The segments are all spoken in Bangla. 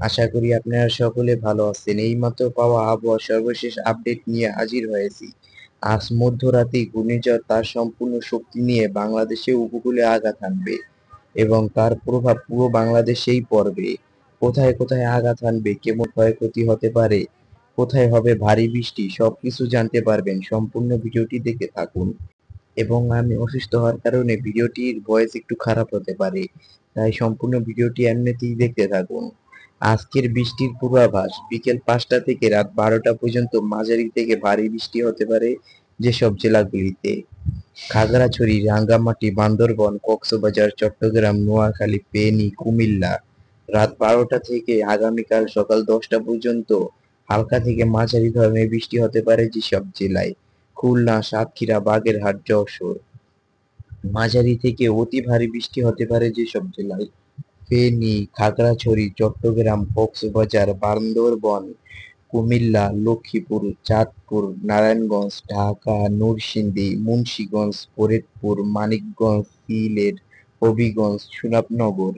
আশা করি আপনারা সকলে ভালো আছেন। এইমাত্র পাওয়া আবহাওয়ার সর্বশেষ আপডেট নিয়ে হাজির হয়েছি। আজ মধ্যরাতে ঘূর্ণিঝড় তার সম্পূর্ণ শক্তি নিয়ে বাংলাদেশের উপকূলে আঘাত হানবে এবং তার প্রভাব পুরো বাংলাদেশেই পড়বে। কোথায় কোথায় আঘাত হানবে, কেমন ক্ষয়ক্ষতি হতে পারে, কোথায় হবে ভারী বৃষ্টি, সবকিছু জানতে পারবেন। সম্পূর্ণ ভিডিওটি দেখে থাকুন। এবং আমি অসুস্থ হওয়ার কারণে ভিডিওটির ভয়েস একটু খারাপ হতে পারে, তাই সম্পূর্ণ ভিডিওটি এমনিতেই দেখতে থাকুন। আজকের বৃষ্টির পূর্বাভাস: বিকেল 5টা থেকে রাত 12টা পর্যন্ত মাঝারি থেকে ভারী বৃষ্টি হতে পারে যেসব জেলাগুলিতে: খাগড়াছড়ি, রাঙ্গামাটি, বান্দরবান, কক্সবাজার, চট্টগ্রাম, নোয়াখালী, ফেনী, কুমিল্লা। রাত 12টা থেকে আগামীকাল সকাল 10টা পর্যন্ত হালকা থেকে মাঝারি ধরনের বৃষ্টি হতে পারে যেসব জেলায়: খুলনা, সাতক্ষীরা, বাগেরহাট, যশোর। মাঝারি থেকে অতি ভারী বৃষ্টি হতে পারে যেসব জেলায়: ফেনী, খাগড়াছড়ি, চট্টগ্রাম, কক্সবাজার, বান্দরবান, কুমিল্লা, লক্ষ্মীপুর, চাঁদপুর, নারায়ণগঞ্জ, ঢাকা, নরসিংদী, মুন্সিগঞ্জ, ফরিদপুর, মানিকগঞ্জ, সিলেট, হবিগঞ্জ, সুনামনগর।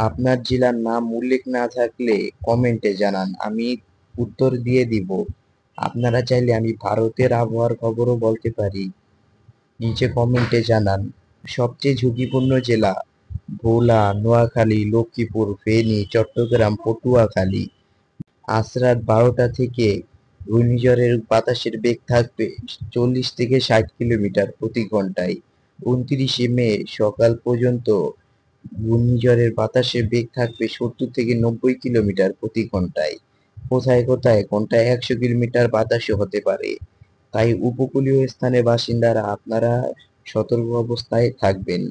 আপনার জেলার নাম উল্লেখ না থাকলে কমেন্টে জানান, আমি উত্তর দিয়ে দিব। আপনারা চাইলে আমি ভারতের আবহাওয়ার খবরও বলতে পারি, নিচে কমেন্টে জানান। সবচেয়ে ঝুঁকিপূর্ণ জেলা: ভোলা, নোয়াখালী, লক্ষ্মীপুর, ফেনী, চট্টগ্রাম, পটুয়াখালী। আজ রাত 12টা থেকে ঘূর্ণিঝড়ের বাতাসের বেগ থাকবে 40 থেকে 60 কিলোমিটার প্রতি ঘন্টায়। 29শে মে সকাল পর্যন্ত ঘূর্ণিঝড়ের বাতাসের বেগ থাকবে 70 থেকে 90 কিলোমিটার প্রতি ঘন্টায়। কোথায় কোথায় ঘন্টায় 100 কিলোমিটার বাতাসও হতে পারে। তাই উপকূলীয় স্থানের বাসিন্দারা আপনারা সতর্ক অবস্থায় থাকবেন।